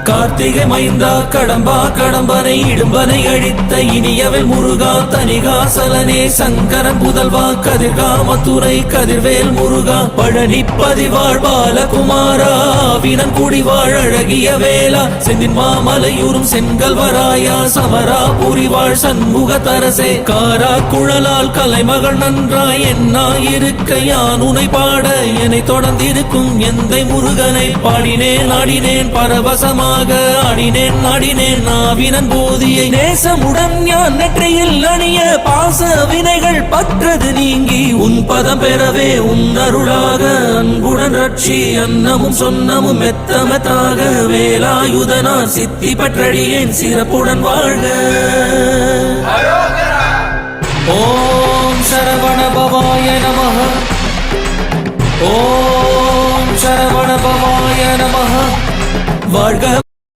கார்த்திகை மைந்தா கடம்பா கடம்பனை இடும்பனை அழித்த இனியவன் முருகா தனிகாசலனே சங்கரன் புதல்வா கதிர்கா மத்துரை கதிர்வேல் முருகா பழனி பதிவாழ் பாலகுமாரா வினன் குடிவாழ் அழகிய வேளா செந்தின் மாமலையூரும் செங்கல்வராயா சமரா புரிவாழ் சண்முக தரசே காரா குழலால் கலைமகள் நன்றாய் என்னாயிருக்க யான் உனை பாட என்னை தொடர்ந்திருக்கும் எந்தை முருகனை பாடினேன் ஆடினேன் பரவசமாக ஆடினேன் நாடினேன் நாவினன் போதியை நேசமுடன் ஞான் நெற்றியில் அணிய பாச வினைகள் பற்றது நீங்கி உன் பதம் பெறவே உன் அருளாக அன்புடன் ரட்சி அன்னமும் சொன்னமும் மெத்தமத்தாக வேலாயுதனார் சித்தி பற்றடியேன் சிறப்புடன் வாழ்க. ஓம் சரவண பவாய நமஹ. ஓம் சரவண பவாய நமஹ. வாழ்க.